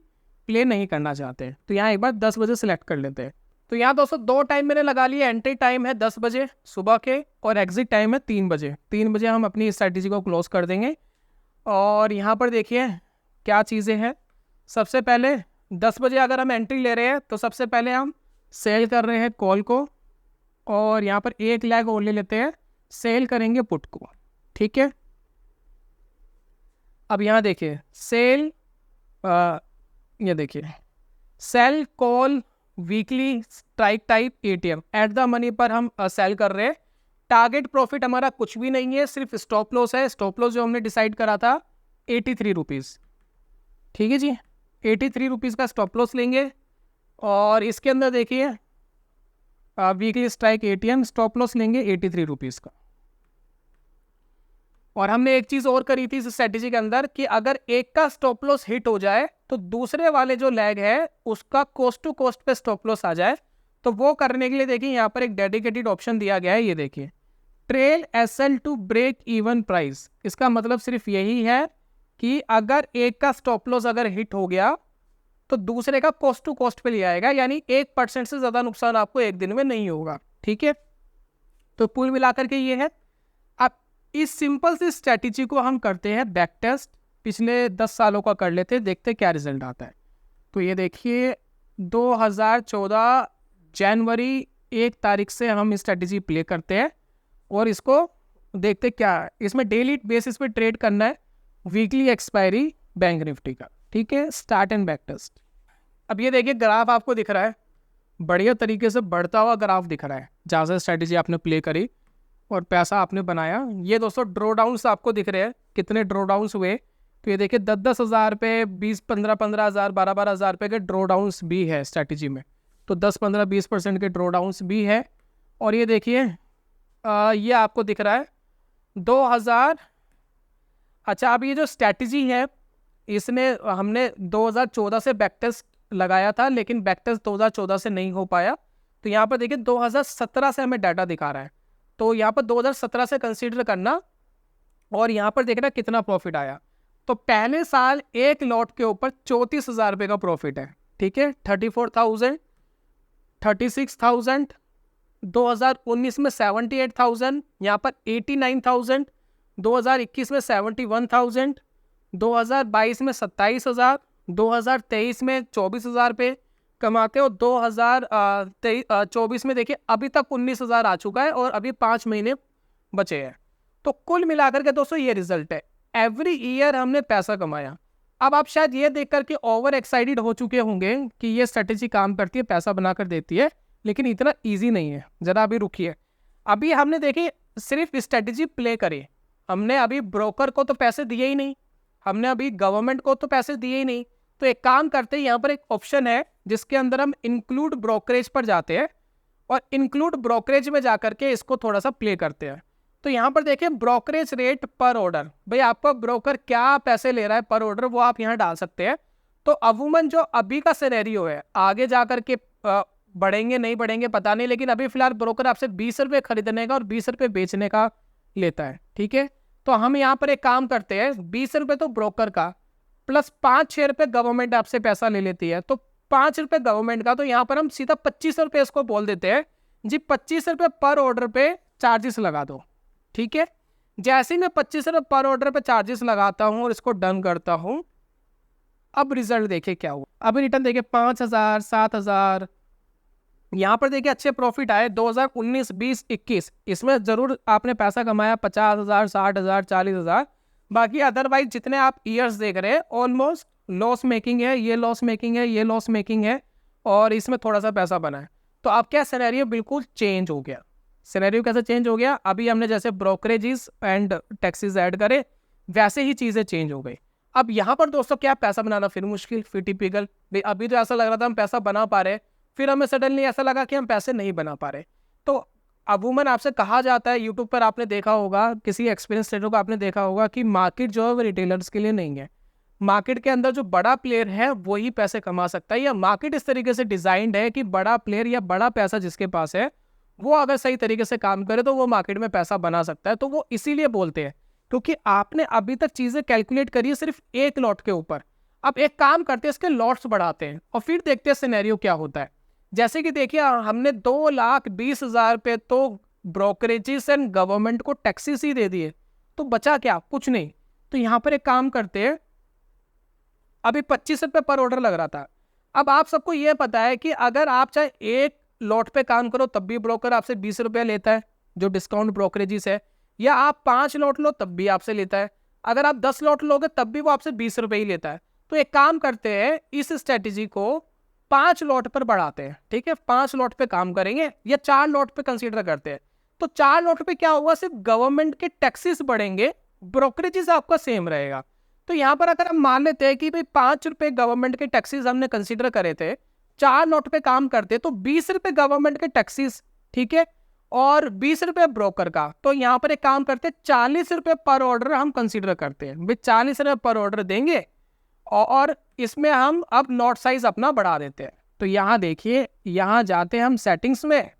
प्ले नहीं करना चाहते। तो यहाँ एक बार 10 बजे सिलेक्ट कर लेते हैं। तो यहाँ दोस्तों 2 टाइम मैंने लगा लिए, एंट्री टाइम है 10 बजे सुबह के और एग्जिट टाइम है 3 बजे। 3 बजे हम अपनी स्ट्रैटेजी को क्लोज कर देंगे। और यहाँ पर देखिए क्या चीज़ें हैं। सबसे पहले 10 बजे अगर हम एंट्री ले रहे हैं तो सबसे पहले हम सेल कर रहे हैं कॉल को, और यहाँ पर 1 लैग और ले लेते हैं, सेल करेंगे पुट को, ठीक है। अब यहाँ देखिए सेल, ये देखिए sell call weekly strike type ATM at the money पर हम सेल कर रहे हैं। टारगेट प्रॉफिट हमारा कुछ भी नहीं है, सिर्फ स्टॉप लॉस है। स्टॉप लॉस जो हमने डिसाइड करा था 83 रुपीज़, ठीक है जी, 83 रुपीज़ का स्टॉप लॉस लेंगे। और इसके अंदर देखिए weekly strike ATM stop loss लेंगे 83 रुपीज़ का। और हमने एक चीज़ और करी थी इस स्ट्रेटेजी के अंदर कि अगर एक का स्टॉप लॉस हिट हो जाए तो दूसरे वाले जो लेग है उसका कोस्ट टू कोस्ट पे स्टॉप लॉस आ जाए। तो वो करने के लिए देखिए यहाँ पर एक डेडिकेटेड ऑप्शन दिया गया है, ये देखिए, trail SL to break even price. इसका मतलब सिर्फ यही है कि अगर एक का स्टॉप लॉस अगर हिट हो गया तो दूसरे का कोस्ट टू कोस्ट पे ले आएगा, यानी 1% से ज़्यादा नुकसान आपको एक दिन में नहीं होगा, ठीक है। तो कुल मिलाकर के ये है। अब इस सिंपल सी स्ट्रैटेजी को हम करते हैं बैक टेस्ट, पिछले 10 सालों का कर लेते हैं, देखते क्या रिजल्ट आता है। तो ये देखिए 2014 जनवरी 1 तारीख से हम स्ट्रैटेजी प्ले करते हैं और इसको देखते क्या है। इसमें डेली बेसिस पे ट्रेड करना है, वीकली एक्सपायरी बैंक निफ्टी का, ठीक है। Start and back test. अब ये देखिए ग्राफ आपको दिख रहा है, बढ़िया तरीके से बढ़ता हुआ ग्राफ दिख रहा है जहाँ से स्ट्रैटेजी आपने प्ले करी और पैसा आपने बनाया। ये दोस्तों ड्रॉ डाउन्स आपको दिख रहे हैं, कितने ड्रॉ डाउन्स हुए। तो ये देखिए 10-10 हज़ार रुपये, 20-15 हज़ार, 12-12 हज़ार रुपये के ड्रॉ डाउन्स भी है स्ट्रैटेजी में। तो 10-15-20% के ड्रॉ डाउन्स भी है। और ये देखिए ये आपको दिख रहा है 2000। अच्छा, अब ये जो स्ट्रैटेजी है इसने हमने 2014 से बैक टेस्ट लगाया था, लेकिन बैक टेस्ट 2014 से नहीं हो पाया। तो यहाँ पर देखिए 2017 से हमें डाटा दिखा रहा है, तो यहाँ पर 2017 से कंसीडर करना और यहाँ पर देखना कितना प्रॉफिट आया। तो पहले साल एक लॉट के ऊपर 34,000 रुपये का प्रॉफिट है, ठीक है। 34,000, 36,000, 2019 में 78,000, यहाँ पर 89,000, 2021 में 71,000, 2022 में 27,000, 2023 में 24,000 रुपये कमाते हो। 2024 में देखिए अभी तक 19,000 आ चुका है और अभी 5 महीने बचे हैं। तो कुल मिलाकर के दोस्तों ये रिजल्ट है, एवरी ईयर हमने पैसा कमाया। अब आप शायद ये देख करके ओवर एक्साइटेड हो चुके होंगे कि ये स्ट्रेटेजी काम करती है, पैसा बनाकर देती है, लेकिन इतना ईजी नहीं है। जरा अभी रुकिए, अभी हमने देखिए सिर्फ स्ट्रेटेजी प्ले करी, हमने अभी ब्रोकर को तो पैसे दिए ही नहीं, हमने अभी गवर्नमेंट को तो पैसे दिए ही नहीं। तो एक काम करते हैं, यहाँ पर एक ऑप्शन है जिसके अंदर हम इंक्लूड ब्रोकरेज पर जाते हैं और इंक्लूड ब्रोकरेज में जाकर के इसको थोड़ा सा प्ले करते हैं। तो यहाँ पर देखिए ब्रोकरेज रेट पर ऑर्डर, भाई आपका ब्रोकर क्या पैसे ले रहा है पर ऑर्डर, वो आप यहाँ डाल सकते हैं। तो अमूमन जो अभी का सिनेरियो है, आगे जाकर के बढ़ेंगे नहीं बढ़ेंगे पता नहीं, लेकिन अभी फिलहाल ब्रोकर आपसे 20 रुपये खरीदने का और 20 रुपये बेचने का लेता है, ठीक है। तो हम यहाँ पर एक काम करते हैं, 20 रुपये तो ब्रोकर का प्लस 5-6 रुपये गवर्नमेंट आपसे पैसा ले लेती है, तो 5 रुपये गवर्नमेंट का। तो यहाँ पर हम सीधा 25 रुपये इसको बोल देते हैं जी, 25 रुपये पर ऑर्डर पे चार्जेस लगा दो, ठीक है। जैसे ही मैं 25 रुपये पर ऑर्डर पे चार्जेस लगाता हूँ और इसको डन करता हूँ, अब रिजल्ट देखिए क्या हुआ। अभी रिटर्न देखिए 5,000, 7,000, यहाँ पर देखिए अच्छे प्रॉफिट आए 2019, 20, 21। इसमें जरूर आपने पैसा कमाया 50,000, 60,000, 40,000। बाकी अदरवाइज जितने आप ईयर्स देख रहे हैं ऑलमोस्ट लॉस मेकिंग है, ये लॉस मेकिंग है, ये लॉस मेकिंग है, और इसमें थोड़ा सा पैसा बना है। तो अब क्या सिनेरियो बिल्कुल चेंज हो गया। सिनेरियो कैसे चेंज हो गया, अभी हमने जैसे ब्रोकरेजेस एंड टैक्सेस ऐड करे वैसे ही चीज़ें चेंज हो गई। अब यहाँ पर दोस्तों क्या पैसा बनाना फिर मुश्किल, फिर टिपिकल। भाई अभी तो ऐसा लग रहा था हम पैसा बना पा रहे, फिर हमें सडनली ऐसा लगा कि हम पैसे नहीं बना पा रहे। तो अमूमन आपसे कहा जाता है, यूट्यूब पर आपने देखा होगा, किसी एक्सपीरियंस ट्रेडर को आपने देखा होगा कि मार्केट जो है वो रिटेलर्स के लिए नहीं है। मार्केट के अंदर जो बड़ा प्लेयर है वही पैसे कमा सकता है, या मार्केट इस तरीके से डिजाइंड है कि बड़ा प्लेयर या बड़ा पैसा जिसके पास है वो अगर सही तरीके से काम करे तो वो मार्केट में पैसा बना सकता है। तो वो इसीलिए बोलते हैं क्योंकि आपने अभी तक चीजें कैलकुलेट करी है सिर्फ एक लॉट के ऊपर। अब एक काम करते हैं, इसके लॉट्स बढ़ाते हैं और फिर देखते हैं सिनेरियो क्या होता है। जैसे कि देखिए हमने 2,20,000 रुपये तो ब्रोकरेजेस एंड गवर्नमेंट को टैक्सेस ही दे दिए, तो बचा क्या, कुछ नहीं। तो यहाँ पर एक काम करते हैं, अभी 25 रुपये पर ऑर्डर लग रहा था। अब आप सबको ये पता है कि अगर आप चाहे एक लॉट पे काम करो तब भी ब्रोकर आपसे 20 रुपये लेता है जो डिस्काउंट ब्रोकरेजेस है, या आप 5 लॉट लो तब भी आपसे लेता है, अगर आप 10 लॉट लोगे तब भी वो आपसे 20 रुपये ही लेता है। तो एक काम करते हैं, इस स्ट्रेटेजी को 5 लॉट पर बढ़ाते हैं, ठीक है। 5 लॉट पे काम करेंगे या 4 लॉट पे कंसीडर करते हैं। तो 4 नोट पे क्या होगा, सिर्फ गवर्नमेंट के टैक्सेस बढ़ेंगे, ब्रोकरेजेस आपका सेम रहेगा। तो यहाँ पर अगर हम मान लेते हैं कि भाई 5 रुपए गवर्नमेंट के टैक्सेस हमने कंसीडर करे थे, 4 नोट पे काम करते तो 20 रुपए गवर्नमेंट के टैक्सेस, ठीक है, और 20 रुपए ब्रोकर का। तो यहाँ पर एक काम करते 40 रुपए पर ऑर्डर हम कंसीडर करते हैं, भाई 40 रुपए पर ऑर्डर देंगे और इसमें हम अब नोट साइज अपना बढ़ा देते हैं। तो यहाँ देखिए, यहाँ जाते हैं हम सेटिंग्स में,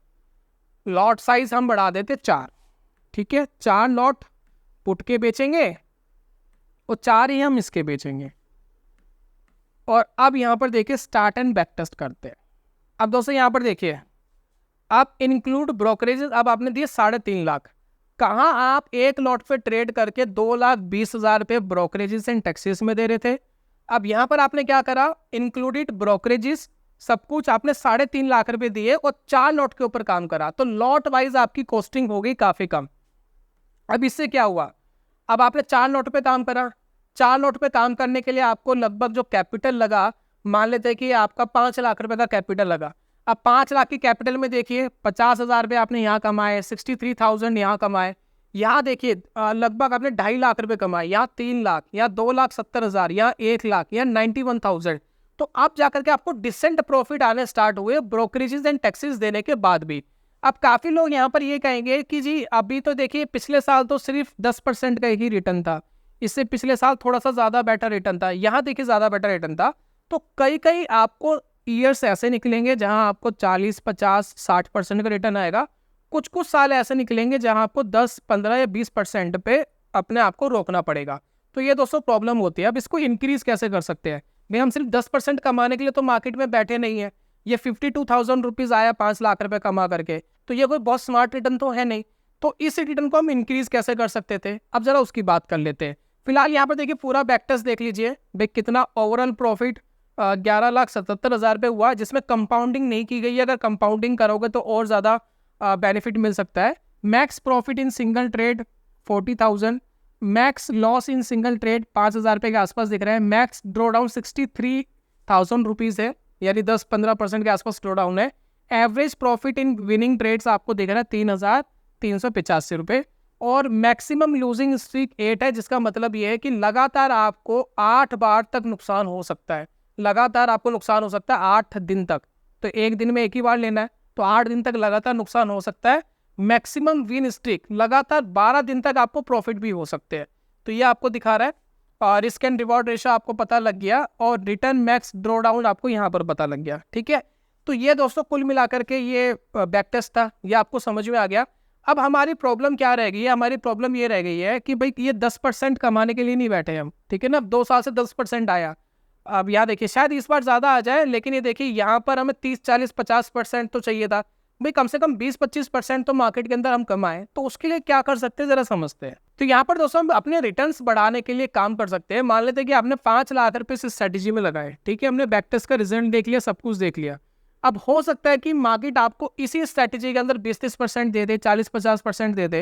लॉट साइज हम बढ़ा देते 4, ठीक है, 4 लॉट पुट के बेचेंगे और 4 ही हम इसके बेचेंगे। और अब यहाँ पर देखिए स्टार्ट एंड बैक टेस्ट करते हैं। अब दोस्तों यहाँ पर देखिए, आप इंक्लूड ब्रोकरेजेस अब आपने दिए 3.5 लाख, कहाँ आप एक लॉट पे ट्रेड करके 2,20,000 रुपये ब्रोकरेजेस एंड टैक्सेस में दे रहे थे। अब यहाँ पर आपने क्या करा, इंक्लूडेड ब्रोकरेजेस सब कुछ आपने 3.5 लाख रुपए दिए और 4 लॉट के ऊपर काम करा, तो लॉट वाइज आपकी कॉस्टिंग हो गई काफी कम। अब इससे क्या हुआ, अब आपने 4 लॉट पे काम करा, 4 लॉट पे काम करने के लिए आपको लगभग जो कैपिटल लगा, मान लेते हैं कि आपका 5 लाख रुपए का कैपिटल लगा। अब 5 लाख की कैपिटल में देखिए 50,000 रुपये आपने यहाँ कमाए, 63,000 यहाँ कमाए, यहाँ देखिए लगभग आपने 2.5 लाख रुपए कमाए, यहाँ 3 लाख, यहाँ 2,70,000, यहाँ 1 लाख, यहाँ 91,000। तो अब जाकर के आपको डिसेंट प्रॉफिट आने स्टार्ट हुए ब्रोकरेजेस एंड टैक्सेस देने के बाद भी। अब काफी लोग यहाँ पर ये कहेंगे कि जी अभी तो देखिए पिछले साल तो सिर्फ 10% का ही रिटर्न था, इससे पिछले साल थोड़ा सा ज्यादा बेटर रिटर्न था, यहाँ देखिए ज्यादा बेटर रिटर्न था। तो कई आपको ईयर्स ऐसे निकलेंगे जहां आपको 40, 50, 60% का रिटर्न आएगा, कुछ साल ऐसे निकलेंगे जहां आपको 10, 15 या 20% पे अपने आप को रोकना पड़ेगा। तो ये दोस्तों प्रॉब्लम होती है। अब इसको इंक्रीज कैसे कर सकते हैं, भाई हम सिर्फ 10% कमाने के लिए तो मार्केट में बैठे नहीं है। ये 52,000 रुपीज आया 5 लाख रुपए कमा करके, तो ये कोई बहुत स्मार्ट रिटर्न तो है नहीं। तो इस रिटर्न को हम इंक्रीज कैसे कर सकते थे, अब जरा उसकी बात कर लेते हैं। फिलहाल यहाँ पर देखिए पूरा बैक टेस्ट देख लीजिए, भाई कितना ओवरऑल प्रॉफिट 11,77,000 रुपये हुआ, जिसमें कंपाउंडिंग नहीं की गई है। अगर कंपाउंडिंग करोगे तो और ज़्यादा बेनिफिट मिल सकता है। Max profit in single trade 40,000, max loss in single trade 5,000 रुपये के आसपास दिख रहा है। मैक्स ड्रॉ डाउन 63,000 रुपीज़ है, यानी 10-15% के आसपास ड्रॉ डाउन है। Average profit in winning trades आपको दिख रहा है 3,385 रुपये, और मैक्सिमम लूजिंग स्ट्रीक 8 है, जिसका मतलब ये है कि लगातार आपको 8 बार तक नुकसान हो सकता है। लगातार आपको नुकसान हो सकता है 8 दिन तक, तो एक दिन में एक ही बार लेना है, तो 8 दिन तक लगातार नुकसान हो सकता है। मैक्सिमम विन स्ट्रीक लगातार 12 दिन तक आपको प्रॉफिट भी हो सकते हैं। तो ये आपको दिखा रहा है, और रिस्क एंड रिवॉर्ड रेशो आपको पता लग गया, और रिटर्न मैक्स ड्रॉ डाउन आपको यहाँ पर पता लग गया, ठीक है। तो ये दोस्तों कुल मिलाकर के ये बैक टेस्ट था, ये आपको समझ में आ गया। अब हमारी प्रॉब्लम क्या रह गई है, हमारी प्रॉब्लम ये रह गई है कि भाई ये 10% कमाने के लिए नहीं बैठे हम, ठीक है ना। 2 साल से 10% आया, अब यहाँ देखिए शायद इस बार ज़्यादा आ जाए, लेकिन ये देखिए यहाँ पर हमें 30, 40, 50% तो चाहिए था। भाई कम से कम 20-25% तो मार्केट के अंदर हम कमाएं, तो उसके लिए क्या कर सकते हैं जरा समझते हैं। तो यहाँ पर दोस्तों हम अपने रिटर्न्स बढ़ाने के लिए काम कर सकते हैं। मान लेते हैं कि आपने 5 लाख रुपए इस स्ट्रेटेजी में लगाए, ठीक है, हमने बैक टेस्ट का रिजल्ट देख लिया, सब कुछ देख लिया। अब हो सकता है कि मार्केट आपको इसी स्ट्रेटेजी के अंदर 20-30% दे दे, 40-50% दे दे,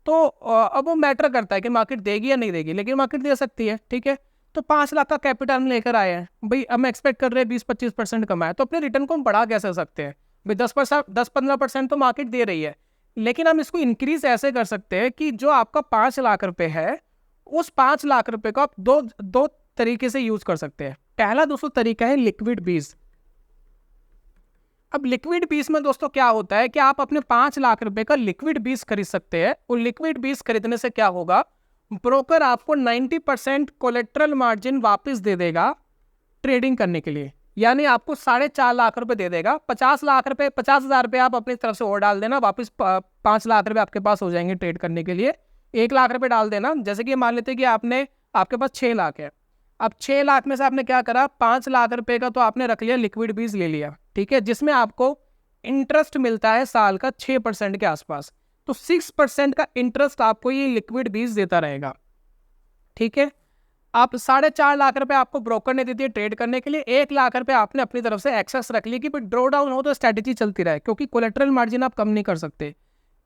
तो अब वो मैटर करता है कि मार्केट देगी या नहीं देगी, लेकिन मार्केट दे सकती है, ठीक है। तो 5 लाख का कैपिटल हम लेकर आए हैं, भाई हम एक्सपेक्ट कर रहे हैं 20-25% कमाए, तो अपने रिटर्न को हम बढ़ा कैसे सकते हैं। भाई 10-15% तो मार्केट दे रही है, लेकिन हम इसको इंक्रीज ऐसे कर सकते हैं कि जो आपका 5 लाख रुपए है, उस 5 लाख रुपए को आप दो तरीके से यूज कर सकते हैं। पहला दोस्तों तरीका है लिक्विड बीज। अब लिक्विड बीज में दोस्तों क्या होता है कि आप अपने 5 लाख रुपए का लिक्विड बीज खरीद सकते हैं, और लिक्विड बीज खरीदने से क्या होगा, ब्रोकर आपको 90% कोलेट्रल मार्जिन वापस दे देगा ट्रेडिंग करने के लिए, यानी आपको 4.5 लाख रुपए दे देगा। 50 लाख रुपए, 50,000 रुपए आप अपनी तरफ से और डाल देना, वापस 5 लाख रुपए आपके पास हो जाएंगे ट्रेड करने के लिए। 1 लाख रुपए डाल देना, जैसे कि मान लेते हैं कि आपके पास 6 लाख है। अब 6 लाख में से आपने क्या करा, 5 लाख रुपए का तो आपने रख लिया, लिक्विड बीज ले लिया, ठीक है, जिसमें आपको इंटरेस्ट मिलता है साल का 6% के आसपास। तो 6% का इंटरेस्ट आपको ये लिक्विड बीज देता रहेगा, ठीक है। आप 4.5 लाख रुपए आपको ब्रोकर ने दे दिए ट्रेड करने के लिए, 1 लाख रुपए आपने अपनी तरफ से एक्सेस रख ली कि ड्रॉ डाउन हो तो स्ट्रेटेजी चलती रहे, क्योंकि कोलेट्रल मार्जिन आप कम नहीं कर सकते।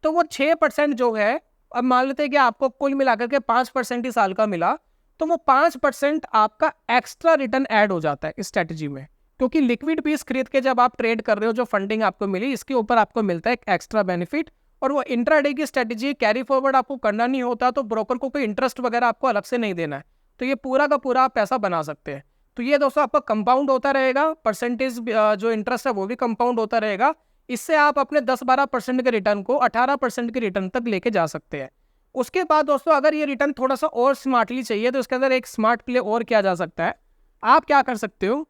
तो वो 6% जो है, अब मान लेते हैं कि आपको कुल मिलाकर के 5% ही साल का मिला, तो वो 5% आपका एक्स्ट्रा रिटर्न ऐड हो जाता है इस स्ट्रेटेजी में, क्योंकि लिक्विड बीज खरीद के जब आप ट्रेड कर रहे हो, जो फंडिंग आपको मिली, इसके ऊपर आपको मिलता है एक एक्स्ट्रा बेनिफिट, और वो इंट्राडे की स्ट्रेटेजी कैरी फॉरवर्ड आपको करना नहीं होता, तो ब्रोकर को कोई इंटरेस्ट वगैरह आपको अलग से नहीं देना है, तो ये पूरा का पूरा आप पैसा बना सकते हैं। तो ये दोस्तों आपका कंपाउंड होता रहेगा, परसेंटेज जो इंटरेस्ट है वो भी कंपाउंड होता रहेगा। इससे आप अपने 10-12% के रिटर्न को 18% के रिटर्न तक लेके जा सकते हैं। उसके बाद दोस्तों अगर ये रिटर्न थोड़ा सा और स्मार्टली चाहिए तो इसके अंदर एक स्मार्ट प्ले और किया जा सकता है। आप क्या कर सकते हो,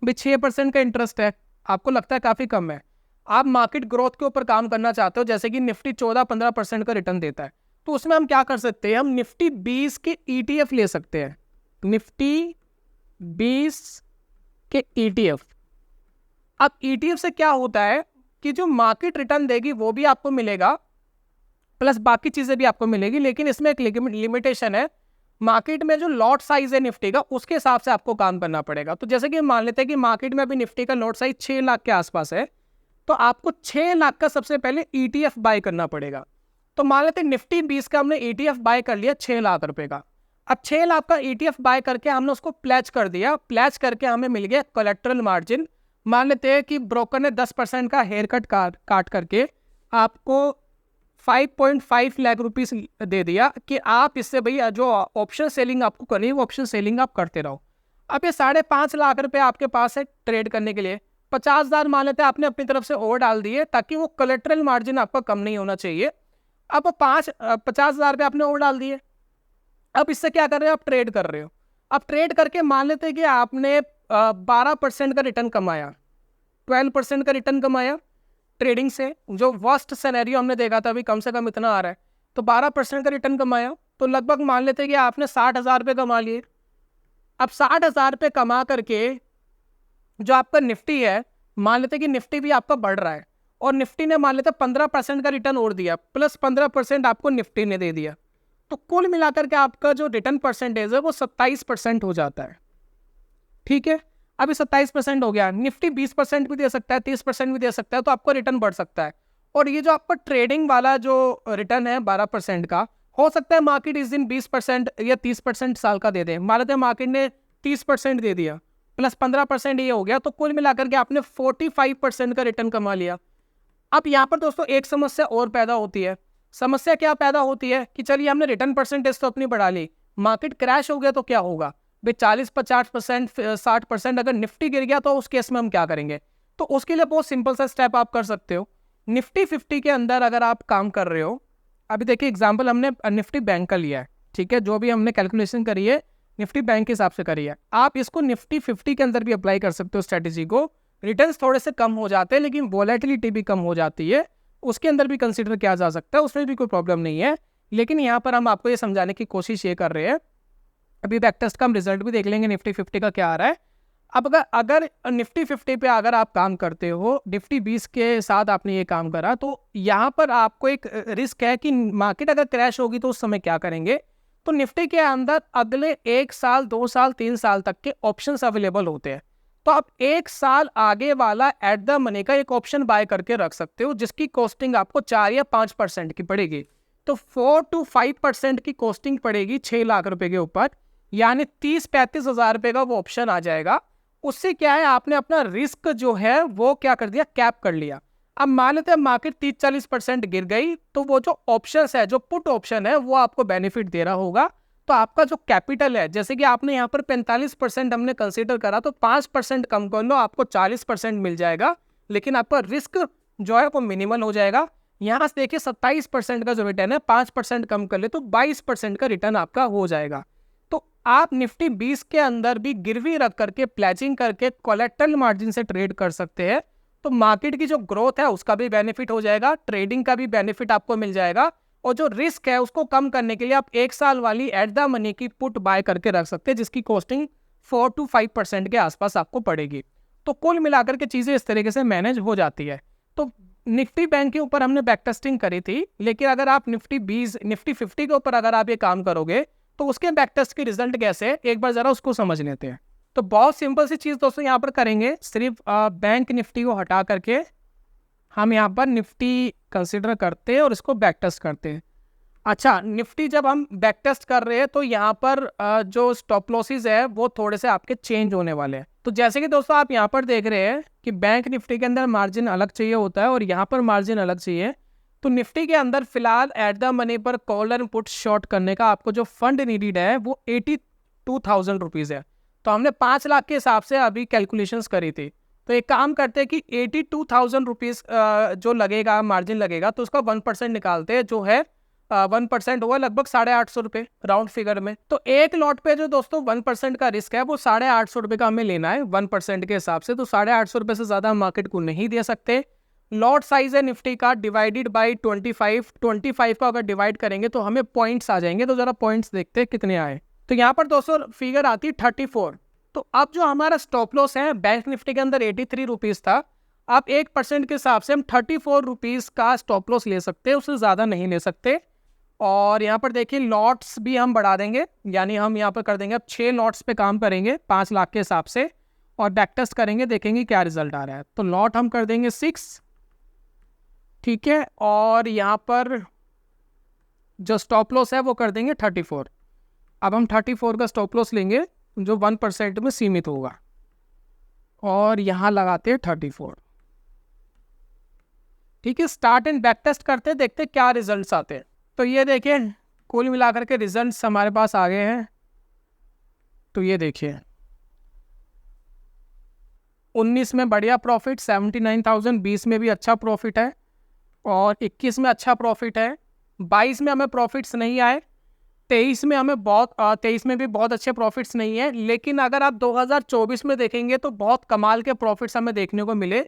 भी 6% का इंटरेस्ट है, आपको लगता है काफ़ी कम है, आप मार्केट ग्रोथ के ऊपर काम करना चाहते हो, जैसे कि निफ्टी 14-15% का रिटर्न देता है, तो उसमें हम क्या कर सकते हैं, हम निफ्टी 20 के ETF ले सकते हैं। निफ्टी 20 के ETF। अब ETF से क्या होता है कि जो मार्केट रिटर्न देगी वो भी आपको मिलेगा, प्लस बाकी चीज़ें भी आपको मिलेगी, लेकिन इसमें एक लिमिटेशन है, मार्केट में जो लॉट साइज है निफ्टी का उसके हिसाब से आपको काम करना पड़ेगा। तो जैसे कि मान लेते हैं कि मार्केट में अभी निफ्टी का लॉट साइज 6 लाख के आसपास है, तो आपको 6 लाख का सबसे पहले ETF बाय करना पड़ेगा। तो मान लेते हैं निफ्टी 20 का हमने ETF बाय कर लिया 6 लाख रुपए का। अब 6 लाख का ETF बाय करके हमने उसको प्लेज कर दिया, प्लेज करके हमें मिल गया कोलेटरल मार्जिन। मान लेते हैं कि ब्रोकर ने 10% का हेयर कट काट करके आपको 5.5 लाख रुपीस दे दिया कि आप इससे भैया जो ऑप्शन सेलिंग आपको करनी है वो ऑप्शन सेलिंग आप करते रहो। अब ये 5.5 लाख रुपए आपके पास है ट्रेड करने के लिए, 50,000 मान लेते हैं आपने अपनी तरफ से और डाल दिए ताकि वो कोलेटरल मार्जिन आपका कम नहीं होना चाहिए। अब 50,000 रुपये आपने और डाल दिए, अब इससे क्या कर रहे हो, आप ट्रेड कर रहे हो। अब ट्रेड करके मान लेते हैं कि आपने 12% का रिटर्न कमाया, 12% का रिटर्न कमाया ट्रेडिंग से, जो वर्स्ट सिनेरियो हमने देखा था अभी कम से कम इतना आ रहा है, तो 12% का रिटर्न कमाया, तो लगभग मान लेते हैं कि आपने 60,000 रुपये कमा लिए। अब 60,000 रुपये कमा करके जो आपका निफ्टी है, मान लेते हैं कि निफ्टी भी आपका बढ़ रहा है और निफ्टी ने मान लेते 15% का रिटर्न और दिया, प्लस 15% आपको निफ्टी ने दे दिया, तो कुल मिलाकर के आपका जो रिटर्न परसेंटेज है वो 27% हो जाता है। ठीक है, अभी 27% हो गया, निफ्टी 20% भी दे सकता है, 30% भी दे सकता है, तो आपको रिटर्न बढ़ सकता है। और ये जो आपका ट्रेडिंग वाला जो रिटर्न है 12% का, हो सकता है मार्केट इस दिन 20% या 30% साल का दे दे, मान लेते हैं मार्केट ने 30% दे दिया, प्लस 15% ये हो गया, तो कुल मिलाकर के आपने 45% का रिटर्न कमा लिया। अब यहाँ पर दोस्तों एक समस्या और पैदा होती है। समस्या क्या पैदा होती है कि चलिए हमने रिटर्न परसेंटेज तो अपनी बढ़ा ली, मार्केट क्रैश हो गया तो क्या होगा भाई, 40-50% 60% अगर निफ्टी गिर गया तो उस केस में हम क्या करेंगे। तो उसके लिए बहुत सिंपल सा स्टेप आप कर सकते हो। निफ्टी 50 के अंदर अगर आप काम कर रहे हो, अभी देखिए एग्जाम्पल हमने निफ्टी बैंक का लिया है, ठीक है, जो भी हमने कैलकुलेशन करी है निफ्टी बैंक के हिसाब से करी है, आप इसको निफ्टी 50 के अंदर भी अप्लाई कर सकते हो स्ट्रेटेजी को। रिटर्न्स थोड़े से कम हो जाते हैं लेकिन वॉलेटिलिटी भी कम हो जाती है, उसके अंदर भी कंसिडर किया जा सकता है, उसमें भी कोई प्रॉब्लम नहीं है। लेकिन यहाँ पर हम आपको ये समझाने की कोशिश ये कर रहे हैं, अभी बैक टेस्ट का हम रिजल्ट भी देख लेंगे निफ्टी 50 का क्या आ रहा है। अब अगर निफ्टी 50 पे अगर आप काम करते हो, निफ्टी 20 के साथ आपने ये काम करा, तो यहाँ पर आपको एक रिस्क है कि मार्केट अगर क्रैश होगी तो उस समय क्या करेंगे। तो निफ्टी के अंदर अगले 1 साल 2 साल 3 साल तक के ऑप्शंस अवेलेबल होते हैं, तो आप 1 साल आगे वाला एट द मनी का एक ऑप्शन बाय करके रख सकते हो, जिसकी कॉस्टिंग आपको 4 या 5% की पड़ेगी। तो 4 to 5% की कॉस्टिंग पड़ेगी 6 लाख रुपए के ऊपर, यानी 30-35 हज़ार रुपये का वो ऑप्शन आ जाएगा। उससे क्या है, आपने अपना रिस्क जो है वो क्या कर दिया, कैप कर लिया। अब मान लेते हैं मार्केट 30-40% गिर गई, तो वो जो ऑप्शन है, जो पुट ऑप्शन है, वो आपको बेनिफिट दे रहा होगा। तो आपका जो कैपिटल है, जैसे कि आपने यहाँ पर 45% हमने कंसीडर करा, तो 5% कम कर लो, आपको 40% मिल जाएगा, लेकिन आपका रिस्क जो है वो मिनिमल हो जाएगा। यहाँ से देखिए 27% का जो रिटर्न है, 5% कम कर ले तो 22% का रिटर्न आपका हो जाएगा। तो आप निफ्टी 20 के अंदर भी गिरवी रख करके प्लेजिंग करके कोलेटरल मार्जिन से ट्रेड कर सकते हैं, तो मार्केट की जो ग्रोथ है उसका भी बेनिफिट हो जाएगा, ट्रेडिंग का भी बेनिफिट आपको मिल जाएगा, और जो रिस्क है उसको कम करने के लिए आप 1 साल वाली एट द मनी की पुट बाय करके रख सकते हैं, जिसकी कॉस्टिंग 4 to 5% के आसपास आपको पड़ेगी। तो कुल मिलाकर के चीज़ें इस तरीके से मैनेज हो जाती है। तो निफ्टी बैंक के ऊपर हमने बैक टेस्टिंग करी थी, लेकिन अगर आप निफ्टी 50 के ऊपर अगर आप ये काम करोगे तो उसके बैक टेस्ट के रिजल्ट कैसे है, एक बार जरा उसको समझ लेते हैं। तो बहुत सिंपल सी चीज़ दोस्तों यहाँ पर करेंगे, सिर्फ बैंक निफ्टी को हटा करके हम यहाँ पर निफ्टी कंसिडर करते हैं और इसको बैक टेस्ट करते हैं। अच्छा, निफ्टी जब हम बैक टेस्ट कर रहे हैं तो यहाँ पर जो स्टॉप लॉसेस है वो थोड़े से आपके चेंज होने वाले हैं। तो जैसे कि दोस्तों आप यहाँ पर देख रहे हैं कि बैंक निफ्टी के अंदर मार्जिन अलग चाहिए होता है और यहाँ पर मार्जिन अलग चाहिए, तो निफ्टी के अंदर फिलहाल एट द मनी पर कॉल एंड पुट शॉर्ट करने का आपको जो फंड नीडेड है वो 82,000 रुपीज़ है। तो हमने 5 लाख के हिसाब से अभी कैलकुलेशंस करी थी। तो एक काम करते हैं कि 82,000 रुपीज़ जो लगेगा, मार्जिन लगेगा, तो उसका 1% निकालते हैं, जो है 1% हुआ लगभग 850 रुपये राउंड फिगर में। तो एक लॉट पे जो दोस्तों 1% का रिस्क है वो 850 रुपये का हमें लेना है 1% के हिसाब से। तो 850 रुपये से ज़्यादा हम मार्केट को नहीं दे सकते। लॉट साइज है निफ्टी का डिवाइडेड बाई 25 का अगर डिवाइड करेंगे तो हमें पॉइंट्स आ जाएंगे। तो जरा पॉइंट्स देखते हैं कितने आए। तो यहाँ पर दोस्तों फिगर आती है 34। तो अब जो हमारा स्टॉप लॉस है बैंक निफ्टी के अंदर 83 रुपीज़ था। अब 1% के हिसाब से हम 34 रुपीज़ का स्टॉप लॉस ले सकते हैं, उससे ज़्यादा नहीं ले सकते। और यहाँ पर देखिए लॉट्स भी हम बढ़ा देंगे, यानी हम यहाँ पर कर देंगे अब 6 लॉट्स पे काम करेंगे 5 लाख के हिसाब से और बैक टेस्ट करेंगे, देखेंगे क्या रिजल्ट आ रहा है। तो लॉट हम कर देंगे 6, ठीक है। और यहाँ पर जो स्टॉप लॉस है वो कर देंगे 34। अब हम 34 का स्टॉप लॉस लेंगे जो 1% में सीमित होगा और यहाँ लगाते हैं 34, ठीक है। स्टार्ट एंड बैक टेस्ट करते हैं, देखते हैं क्या रिजल्ट्स आते हैं। तो ये देखिए कुल मिलाकर के रिजल्ट्स हमारे पास आ गए हैं। तो ये देखिए 19 में बढ़िया प्रॉफिट 79,000, 20 में भी अच्छा प्रॉफिट है और 21 में अच्छा प्रॉफिट है, 22 में हमें प्रॉफिट्स नहीं आए, 23 में हमें 23 में भी बहुत अच्छे प्रॉफिट्स नहीं है। लेकिन अगर आप 2024 में देखेंगे तो बहुत कमाल के प्रॉफिट्स हमें देखने को मिले।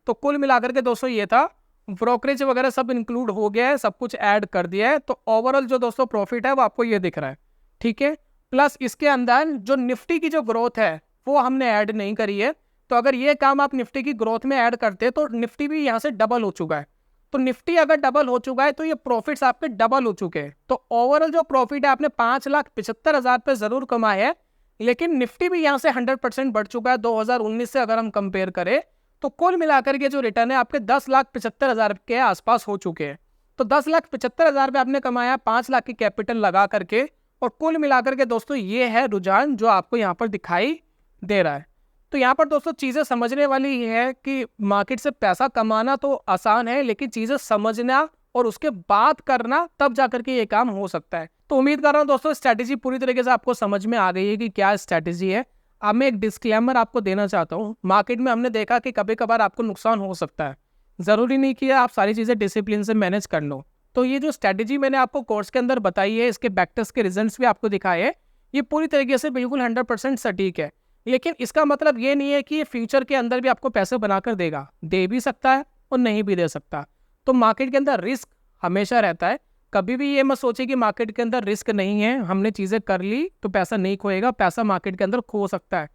तो कुल मिलाकर के दोस्तों ये था, ब्रोकरेज वगैरह सब इंक्लूड हो गया है, सब कुछ ऐड कर दिया है। तो ओवरऑल जो दोस्तों प्रॉफिट है वो आपको ये दिख रहा है, ठीक है। प्लस इसके अंदर जो निफ्टी की जो ग्रोथ है वो हमने ऐड नहीं करी है। तो अगर ये काम आप निफ्टी की ग्रोथ में ऐड करते तो निफ्टी भी यहाँ से डबल हो चुका है। तो निफ्टी अगर डबल हो चुका है तो ये प्रॉफिट्स आपके डबल हो चुके हैं। तो ओवरऑल जो प्रॉफिट है आपने 5,75,000 पे जरूर कमाया है, लेकिन निफ्टी भी यहाँ से 100% बढ़ चुका है 2019 से अगर हम कंपेयर करें। तो कुल मिलाकर के जो रिटर्न है आपके 10,75,000 के आसपास हो चुके हैं। तो 10,75,000 पे आपने कमाया 5 लाख की कैपिटल लगा करके। और कुल मिलाकर के दोस्तों ये है रुझान जो आपको यहाँ पर दिखाई दे रहा है। तो यहाँ पर दोस्तों चीज़ें समझने वाली ये है कि मार्केट से पैसा कमाना तो आसान है, लेकिन चीज़ें समझना और उसके बाद करना, तब जाकर के ये काम हो सकता है। तो उम्मीद कर रहा हूँ दोस्तों स्ट्रैटेजी पूरी तरीके से आपको समझ में आ गई है कि क्या स्ट्रैटेजी है। अब मैं एक डिस्क्लेमर आपको देना चाहता हूँ। मार्केट में हमने देखा कि कभी कभार आपको नुकसान हो सकता है, ज़रूरी नहीं कि आप सारी चीज़ें डिसिप्लिन से मैनेज कर लो। तो ये जो स्ट्रैटेजी मैंने आपको कोर्स के अंदर बताई है, इसके बैक टेस्ट के रिजल्ट्स भी आपको दिखाए हैं, ये पूरी तरीके से बिल्कुल 100% सटीक है। लेकिन इसका मतलब ये नहीं है कि ये फ्यूचर के अंदर भी आपको पैसे बनाकर देगा, दे भी सकता है और नहीं भी दे सकता। तो मार्केट के अंदर रिस्क हमेशा रहता है। कभी भी ये मत सोचिए कि मार्केट के अंदर रिस्क नहीं है, हमने चीज़ें कर ली तो पैसा नहीं खोएगा, पैसा मार्केट के अंदर खो सकता है।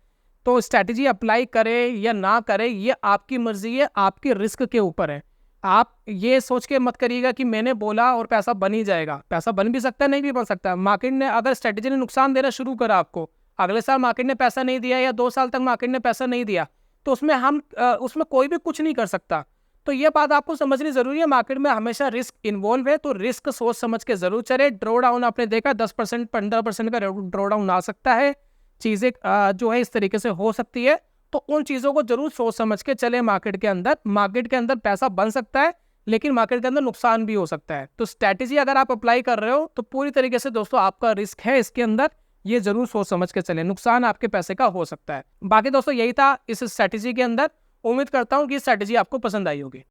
तो स्ट्रैटेजी अप्लाई करें या ना करें ये आपकी मर्जी है, आपके रिस्क के ऊपर है। आप ये सोच के मत करिएगा कि मैंने बोला और पैसा बन ही जाएगा। पैसा बन भी सकता है, नहीं भी बन सकता। मार्केट ने अगर स्ट्रैटेजी ने नुकसान देना शुरू करा आपको, अगले साल मार्केट ने पैसा नहीं दिया या 2 साल तक मार्केट ने पैसा नहीं दिया, तो उसमें कोई भी कुछ नहीं कर सकता। तो ये बात आपको समझनी जरूरी है। मार्केट में हमेशा रिस्क इन्वॉल्व है, तो रिस्क सोच समझ के जरूर चले। ड्रॉ डाउन आपने देखा 10% 15% का ड्रॉ डाउन आ सकता है, चीज़ें जो है इस तरीके से हो सकती है। तो उन चीज़ों को जरूर सोच समझ के चले। मार्केट के अंदर पैसा बन सकता है, लेकिन मार्केट के अंदर नुकसान भी हो सकता है। तो स्ट्रैटेजी अगर आप अप्लाई कर रहे हो तो पूरी तरीके से दोस्तों आपका रिस्क है इसके अंदर, ये जरूर सोच समझ के चले, नुकसान आपके पैसे का हो सकता है। बाकी दोस्तों यही था इस स्ट्रैटेजी के अंदर। उम्मीद करता हूँ कि स्ट्रैटेजी आपको पसंद आई होगी।